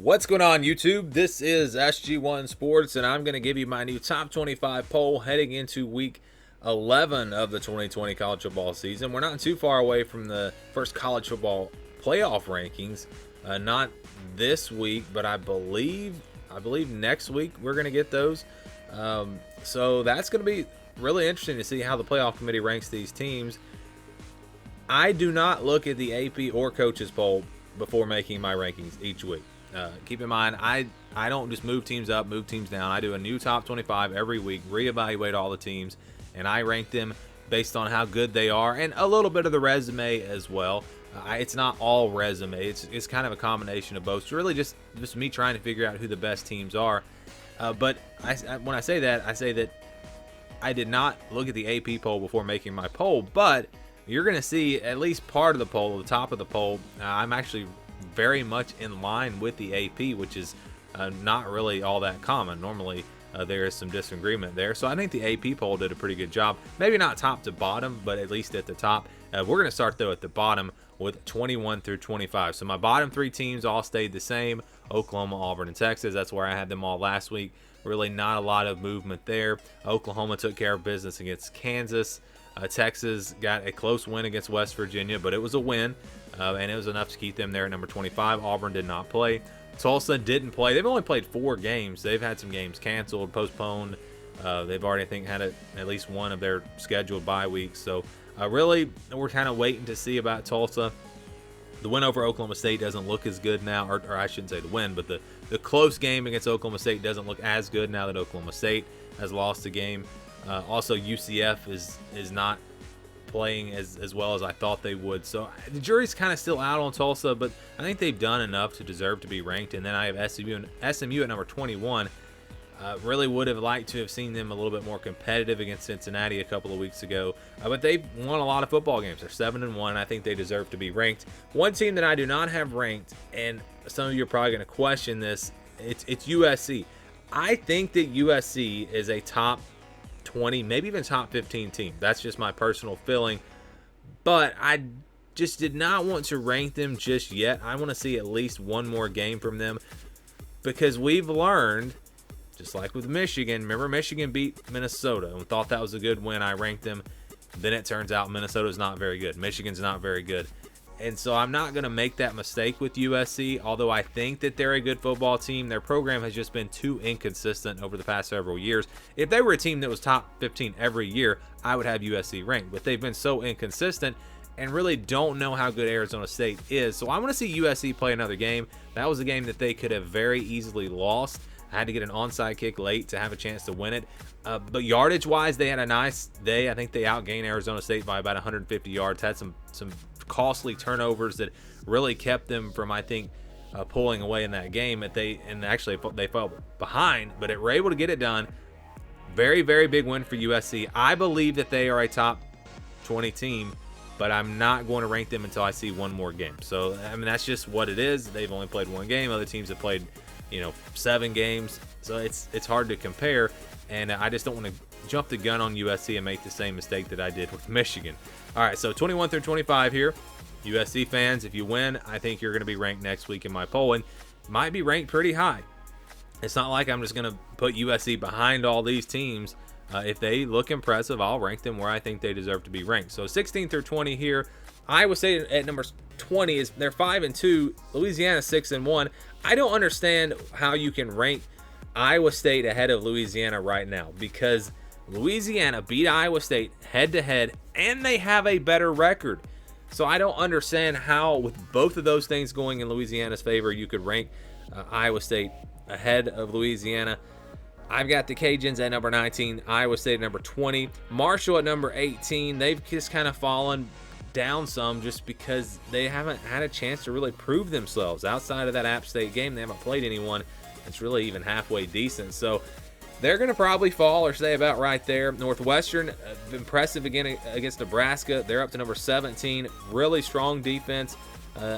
What's going on, YouTube? This is SG1 Sports, and I'm going to give you my new top 25 poll heading into week 11 of the 2020 college football season. We're not too far away from the first college football playoff rankings. Not this week, but I believe next week we're going to get those. So that's going to be really interesting to see how the playoff committee ranks these teams. I do not look at the AP or coaches poll before making my rankings each week. Keep in mind, I don't just move teams up, move teams down. I do a new top 25 every week, reevaluate all the teams, and I rank them based on how good they are and a little bit of the resume as well. It's not all resume. It's kind of a combination of both. It's really just me trying to figure out who the best teams are. But when I say that I did not look at the AP poll before making my poll, but you're going to see at least part of the poll, the top of the poll. I'm actually very much in line with the AP, which is not really all that common. Normally there is some disagreement there. So I think the AP poll did a pretty good job. Maybe not top to bottom, but at least at the top. We're going to start though at the bottom with 21 through 25. So my bottom three teams all stayed the same: Oklahoma, Auburn, and Texas. That's where I had them all last week. Really not a lot of movement there. Oklahoma took care of business against Kansas. Texas got a close win against West Virginia, but it was a win, and it was enough to keep them there at number 25. Auburn did not play. Tulsa didn't play. They've only played 4 games. They've had some games canceled, postponed. They've already, I think, had at least one of their scheduled bye weeks. So really, we're kind of waiting to see about Tulsa. The win over Oklahoma State doesn't look as good now, or I shouldn't say the win, but the close game against Oklahoma State doesn't look as good now that Oklahoma State has lost a game. Also, UCF is not playing as well as I thought they would. So the jury's kind of still out on Tulsa, but I think they've done enough to deserve to be ranked. And then I have SMU at number 21. Really would have liked to have seen them a little bit more competitive against Cincinnati a couple of weeks ago. But they've won a lot of football games. They're 7-1. I think they deserve to be ranked. One team that I do not have ranked, and some of you are probably going to question this, it's USC. I think that USC is a top 20, maybe even top 15 team. That's just my personal feeling. But I just did not want to rank them just yet. I want to see at least one more game from them, because we've learned, just like with Michigan, remember Michigan beat Minnesota and thought that was a good win. I ranked them. Then it turns out Minnesota's not very good. Michigan's not very good. And so I'm not going to make that mistake with USC, although I think that they're a good football team. Their program has just been too inconsistent over the past several years. If they were a team that was top 15 every year, I would have USC ranked. But they've been so inconsistent and really don't know how good Arizona State is. So I want to see USC play another game. That was a game that they could have very easily lost. I had to get an onside kick late to have a chance to win it. But yardage-wise, they had a nice day. I think they outgained Arizona State by about 150 yards. Had some costly turnovers that really kept them from, I think, pulling away in that game. They fell behind, but they were able to get it done. Very, very big win for USC. I believe that they are a top 20 team, but I'm not going to rank them until I see one more game. So, I mean, that's just what it is. They've only played one game. Other teams have played 7 games. So it's hard to compare, and I just don't want to jump the gun on USC and make the same mistake that I did with Michigan. All right, so 21 through 25 here. USC fans, if you win, I think you're going to be ranked next week in my poll, and might be ranked pretty high. It's not like I'm just going to put USC behind all these teams. If they look impressive, I'll rank them where I think they deserve to be ranked. So 16 through 20 here. Iowa State at number 20 is they're 5-2. Louisiana 6-1. I don't understand how you can rank Iowa State ahead of Louisiana right now, because Louisiana beat Iowa State head-to-head, and they have a better record. So I don't understand how, with both of those things going in Louisiana's favor, you could rank Iowa State ahead of Louisiana. I've got the Cajuns at number 19, Iowa State at number 20, Marshall at number 18. They've just kind of fallen down some just because they haven't had a chance to really prove themselves. Outside of that App State game, they haven't played anyone that's really even halfway decent. So they're going to probably fall or stay about right there. Northwestern, impressive again against Nebraska. They're up to number 17. Really strong defense.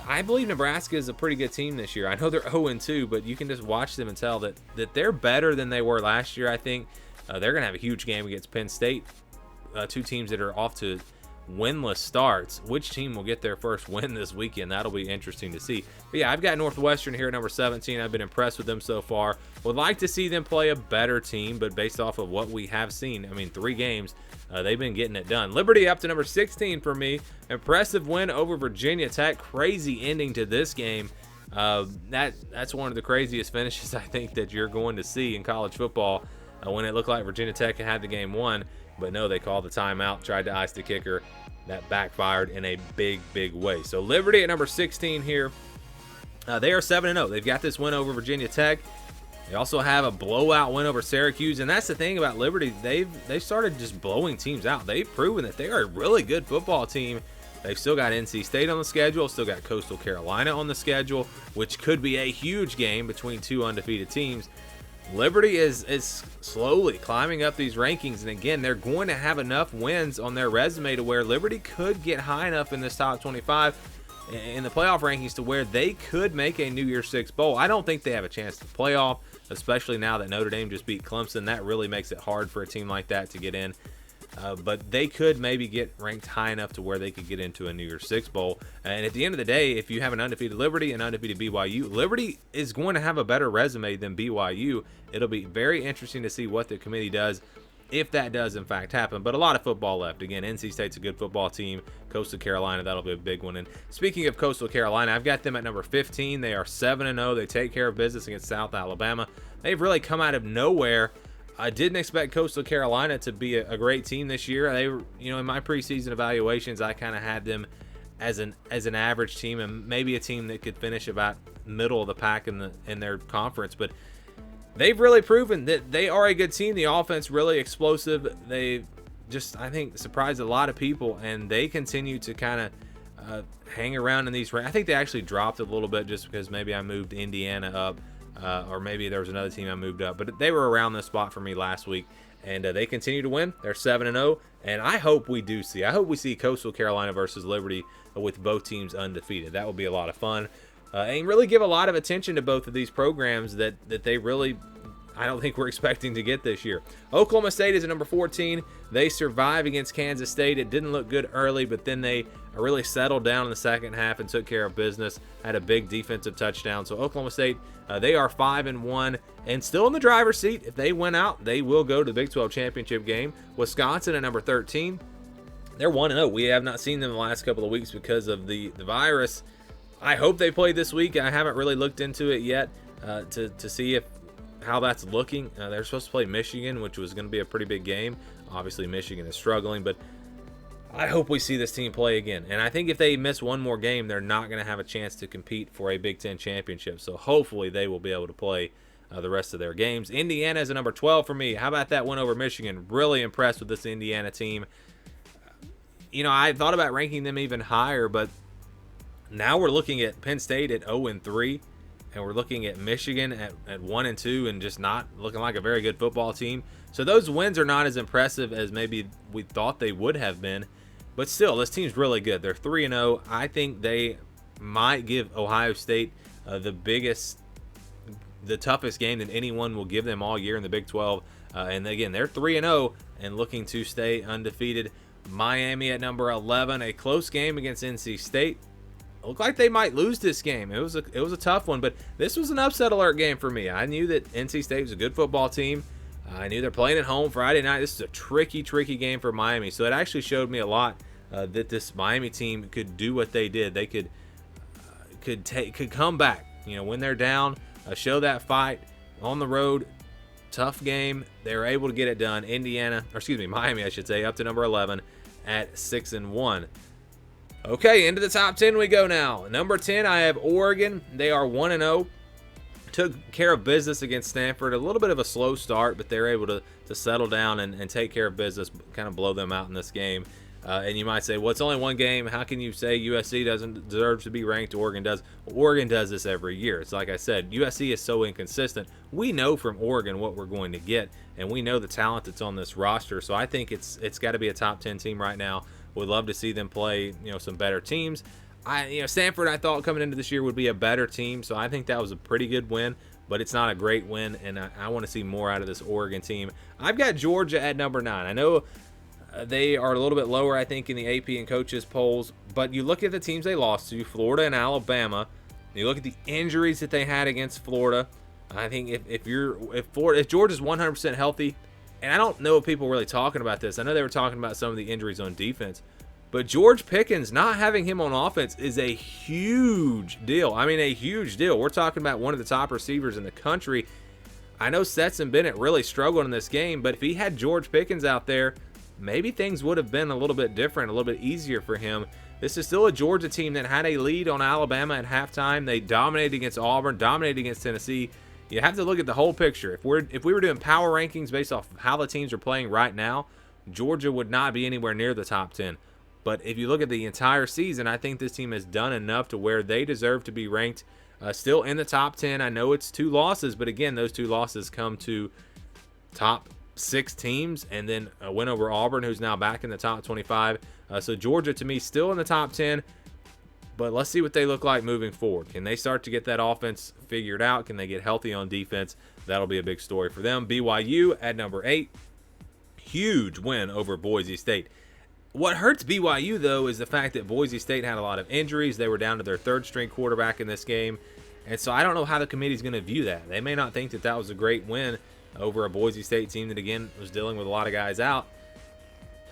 I believe Nebraska is a pretty good team this year. I know they're 0-2, but you can just watch them and tell that they're better than they were last year, I think. They're going to have a huge game against Penn State. Two teams that are off to winless starts. Which team will get their first win this weekend? That'll be interesting to see. But yeah, I've got Northwestern here at number 17. I've been impressed with them so far. Would like to see them play a better team, but based off of what we have seen, I mean, 3 games, they've been getting it done. Liberty up to number 16 for me. Impressive win over Virginia Tech. Crazy ending to this game. That's one of the craziest finishes I think that you're going to see in college football, when it looked like Virginia Tech had the game won. But no, they called the timeout, tried to ice the kicker. That backfired in a big, big way. So Liberty at number 16 here. They are 7-0. They've got this win over Virginia Tech. They also have a blowout win over Syracuse. And that's the thing about Liberty. They've started just blowing teams out. They've proven that they are a really good football team. They've still got NC State on the schedule, still got Coastal Carolina on the schedule, which could be a huge game between 2 undefeated teams. Liberty is slowly climbing up these rankings, and again, they're going to have enough wins on their resume to where Liberty could get high enough in this top 25 in the playoff rankings to where they could make a New Year's Six bowl. I don't think they have a chance to playoff, especially now that Notre Dame just beat Clemson. That really makes it hard for a team like that to get in. But they could maybe get ranked high enough to where they could get into a New Year's Six bowl. And at the end of the day, if you have an undefeated Liberty and undefeated BYU, Liberty is going to have a better resume than BYU. It'll be very interesting to see what the committee does if that does in fact happen. But a lot of football left. Again, NC State's a good football team. Coastal Carolina, that'll be a big one. And speaking of Coastal Carolina, I've got them at number 15. They are 7-0. They take care of business against South Alabama. They've really come out of nowhere. I didn't expect Coastal Carolina to be a great team this year. They were, in my preseason evaluations, I kind of had them as an average team and maybe a team that could finish about middle of the pack in their conference. But they've really proven that they are a good team. The offense really explosive. They just, I think, surprised a lot of people, and they continue to kind of hang around in these. I think they actually dropped a little bit just because maybe I moved Indiana up. Or maybe there was another team I moved up, but they were around this spot for me last week, and they continue to win. They're 7-0, and I hope we see Coastal Carolina versus Liberty with both teams undefeated. That will be a lot of fun, and really give a lot of attention to both of these programs that they really, I don't think we're expecting to get this year. Oklahoma State is at number 14. They survived against Kansas State. It didn't look good early, but then they really settled down in the second half and took care of business. Had a big defensive touchdown. So Oklahoma State, they are 5-1 and still in the driver's seat. If they win out, they will go to the Big 12 championship game. Wisconsin at number 13. They're 1-0. We have not seen them the last couple of weeks because of the virus. I hope they play this week. I haven't really looked into it yet to see how that's looking. They're supposed to play Michigan, which was going to be a pretty big game. Obviously, Michigan is struggling, but I hope we see this team play again. And I think if they miss one more game, they're not going to have a chance to compete for a Big Ten championship. So hopefully they will be able to play the rest of their games. Indiana is a number 12 for me. How about that win over Michigan? Really impressed with this Indiana team. I thought about ranking them even higher, but now we're looking at Penn State at 0-3. And we're looking at Michigan at 1-2 and just not looking like a very good football team. So those wins are not as impressive as maybe we thought they would have been. But still, this team's really good. They're 3-0. I think they might give Ohio State the toughest game that anyone will give them all year in the Big 12. And again, they're 3-0 and looking to stay undefeated. Miami at number 11, a close game against NC State. Looked like they might lose this game. It was a tough one, but this was an upset alert game for me. I knew that NC State was a good football team. I knew they're playing at home Friday night. This is a tricky game for Miami. So it actually showed me a lot that this Miami team could do what they did. They could come back. When they're down, show that fight on the road. Tough game. They were able to get it done. Miami, I should say, up to number 11 at 6-1. Okay, into the top 10 we go now. Number 10, I have Oregon. They are 1-0. Took care of business against Stanford. A little bit of a slow start, but they're able to settle down and take care of business, kind of blow them out in this game. And you might say, well, it's only one game. How can you say USC doesn't deserve to be ranked? Oregon does. Well, Oregon does this every year. It's like I said, USC is so inconsistent. We know from Oregon what we're going to get, and we know the talent that's on this roster. So I think it's got to be a top 10 team right now. Would love to see them play, some better teams. Stanford, I thought coming into this year would be a better team, so I think that was a pretty good win, but it's not a great win, and I want to see more out of this Oregon team. I've got Georgia at number 9. I know They are a little bit lower, I think, in the AP and coaches polls. But you look at the teams they lost to, Florida and Alabama. You look at the injuries that they had against Florida. I think if Georgia's 100% healthy, and I don't know if people are really talking about this. I know they were talking about some of the injuries on defense, but George Pickens, not having him on offense is a huge deal. I mean, a huge deal. We're talking about one of the top receivers in the country. I know Stetson Bennett really struggled in this game, but if he had George Pickens out there, maybe things would have been a little bit different, a little bit easier for him. This is still a Georgia team that had a lead on Alabama at halftime. They dominated against Auburn, dominated against Tennessee. You have to look at the whole picture. If we were doing power rankings based off of how the teams are playing right now, Georgia would not be anywhere near the top 10. But if you look at the entire season, I think this team has done enough to where they deserve to be ranked still in the top 10. I know it's 2 losses, but again, those 2 losses come to top 6 teams, and then a win over Auburn, who's now back in the top 25. So Georgia, to me, still in the top 10. But let's see what they look like moving forward. Can they start to get that offense figured out? Can they get healthy on defense? That'll be a big story for them. BYU at number 8. Huge win over Boise State. What hurts BYU, though, is the fact that Boise State had a lot of injuries. They were down to their 3rd-string quarterback in this game. And so I don't know how the committee's going to view that. They may not think that that was a great win over a Boise State team that, again, was dealing with a lot of guys out.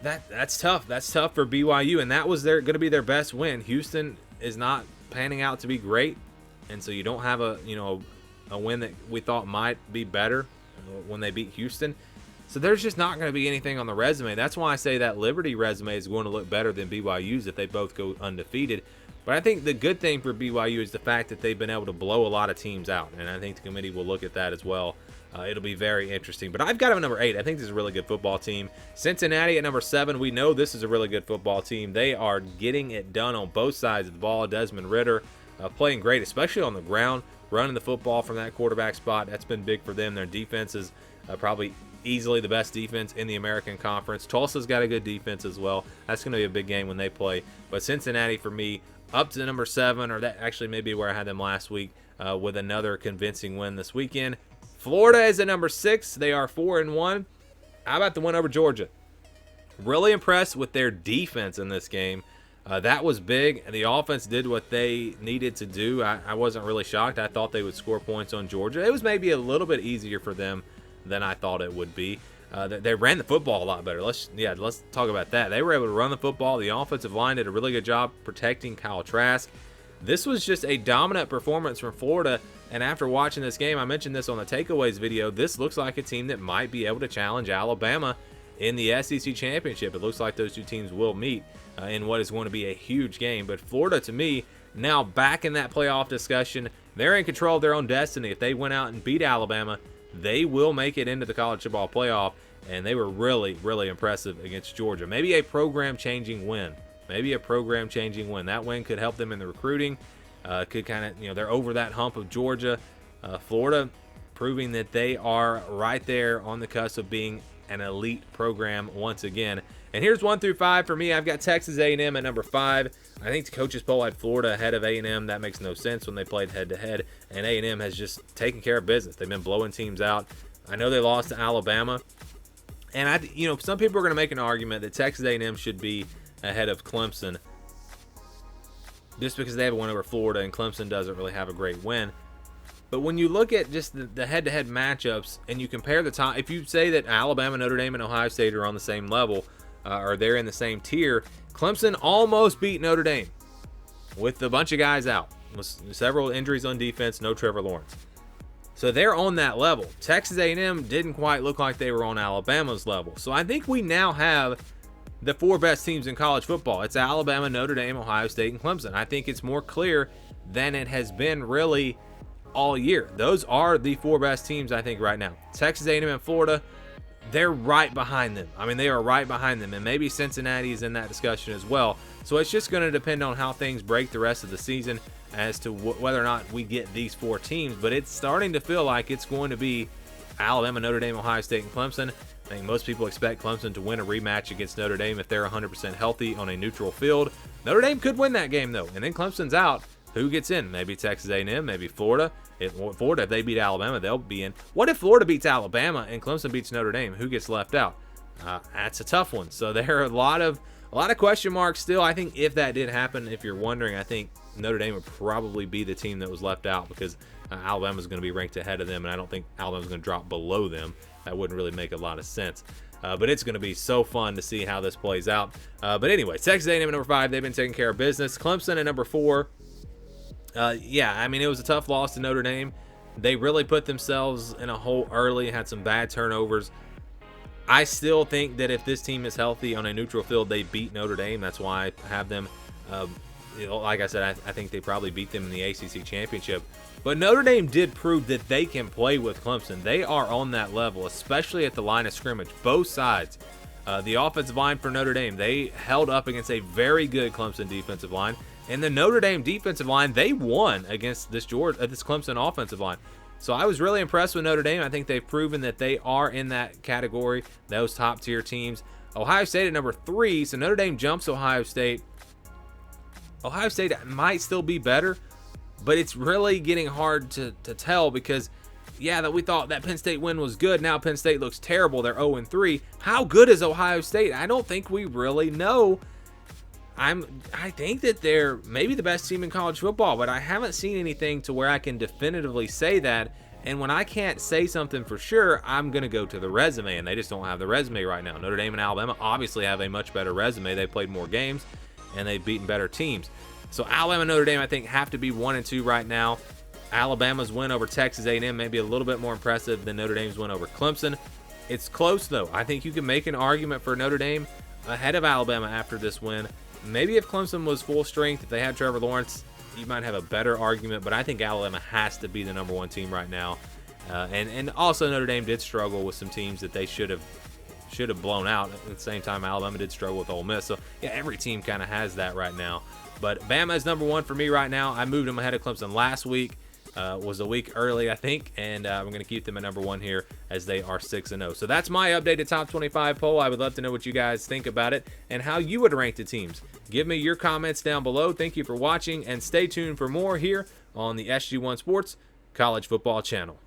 That's tough. That's tough for BYU, and that was going to be their best win. Houston is not panning out to be great, and so you don't have a win that we thought might be better when they beat Houston. So there's just not going to be anything on the resume. That's why I say that Liberty resume is going to look better than BYU's if they both go undefeated. But I think the good thing for BYU is the fact that they've been able to blow a lot of teams out, and I think the committee will look at that as well. It'll be very interesting. But I've got them at number 8. I think this is a really good football team. Cincinnati at number 7. We know this is a really good football team. They are getting it done on both sides of the ball. Desmond Ridder playing great, especially on the ground, running the football from that quarterback spot. That's been big for them. Their defense is probably easily the best defense in the American Conference. Tulsa's got a good defense as well. That's going to be a big game when they play. But Cincinnati, for me, up to number 7, or that actually may be where I had them last week, with another convincing win this weekend. Florida is at number 6. They are 4-1. How about the win over Georgia? Really impressed with their defense in this game. That was big. The offense did what they needed to do. I wasn't really shocked. I thought they would score points on Georgia. It was maybe a little bit easier for them than I thought it would be. They ran the football a lot better. Let's talk about that. They were able to run the football. The offensive line did a really good job protecting Kyle Trask. This was just a dominant performance from Florida. And after watching this game, I mentioned this on the takeaways video, this looks like a team that might be able to challenge Alabama in the SEC championship. It looks like those 2 teams will meet in what is going to be a huge game. But Florida, to me, now back in that playoff discussion. They're in control of their own destiny. If they went out and beat Alabama, they will make it into the college football playoff. And they were really, really impressive against Georgia. Maybe a program-changing win. That win could help them in the recruiting. Could kind of, they're over that hump of Georgia. Florida proving that they are right there on the cusp of being an elite program once again. And here's 1 through 5 for me. I've got Texas A&M at number 5. I think the coaches poll had Florida ahead of A&M. That makes no sense when they played head-to-head. And A&M has just taken care of business. They've been blowing teams out. I know they lost to Alabama. And, some people are going to make an argument that Texas A&M should be ahead of Clemson just because they have a win over Florida and Clemson doesn't really have a great win. But when you look at just the head-to-head matchups and you compare the top, if you say that Alabama, Notre Dame, and Ohio State are on the same level, or they're in the same tier, Clemson almost beat Notre Dame with a bunch of guys out, with several injuries on defense, no Trevor Lawrence. So they're on that level. Texas A&M didn't quite look like they were on Alabama's level. So I think we now have the 4 best teams in college football. It's Alabama, Notre Dame, Ohio State, and Clemson. I think it's more clear than it has been really all year. Those are the 4 best teams, I think, right now. Texas A&M and Florida, they're right behind them. I mean, they are right behind them, and maybe Cincinnati is in that discussion as well. So it's just going to depend on how things break the rest of the season as to whether or not we get these 4 teams. But it's starting to feel like it's going to be Alabama, Notre Dame, Ohio State, and Clemson. I think most people expect Clemson to win a rematch against Notre Dame if they're 100% healthy on a neutral field. Notre Dame could win that game, though, and then Clemson's out. Who gets in? Maybe Texas A&M, maybe Florida. If they beat Alabama, they'll be in. What if Florida beats Alabama and Clemson beats Notre Dame? Who gets left out? That's a tough one. So there are a lot of question marks still. I think if that did happen, if you're wondering, I think Notre Dame would probably be the team that was left out because Alabama's going to be ranked ahead of them, and I don't think Alabama's going to drop below them. That wouldn't really make a lot of sense. But it's going to be so fun to see how this plays out. But anyway, Texas A&M at number 5, they've been taking care of business. Clemson at number 4. Yeah, I mean, it was a tough loss to Notre Dame. They really put themselves in a hole early, had some bad turnovers. I still think that if this team is healthy on a neutral field, they beat Notre Dame. That's why I have them. Like I said, I think they probably beat them in the ACC championship. But Notre Dame did prove that they can play with Clemson. They are on that level, especially at the line of scrimmage. Both sides. The offensive line for Notre Dame, they held up against a very good Clemson defensive line. And the Notre Dame defensive line, they won against this Clemson offensive line. So I was really impressed with Notre Dame. I think they've proven that they are in that category, those top-tier teams. Ohio State at number 3, so Notre Dame jumps Ohio State. Ohio State might still be better, but it's really getting hard to tell because, yeah, that we thought that Penn State win was good. Now Penn State looks terrible. They're 0-3. How good is Ohio State? I don't think we really know. I think that they're maybe the best team in college football, but I haven't seen anything to where I can definitively say that. And when I can't say something for sure, I'm going to go to the resume, and they just don't have the resume right now. Notre Dame and Alabama obviously have a much better resume. They played more games, and they've beaten better teams. So Alabama and Notre Dame, I think, have to be 1 and 2 right now. Alabama's win over Texas A&M may be a little bit more impressive than Notre Dame's win over Clemson. It's close, though. I think you can make an argument for Notre Dame ahead of Alabama after this win. Maybe if Clemson was full strength, if they had Trevor Lawrence, you might have a better argument, but I think Alabama has to be the number 1 team right now. And also Notre Dame did struggle with some teams that they should have blown out. At the same time, Alabama did struggle with Ole Miss. So, yeah, every team kind of has that right now. But Bama is number 1 for me right now. I moved them ahead of Clemson last week. Was a week early, I think, and I'm going to keep them at number 1 here as they are 6-0. So that's my updated top 25 poll. I would love to know what you guys think about it and how you would rank the teams. Give me your comments down below. Thank you for watching, and stay tuned for more here on the SG1 Sports College Football Channel.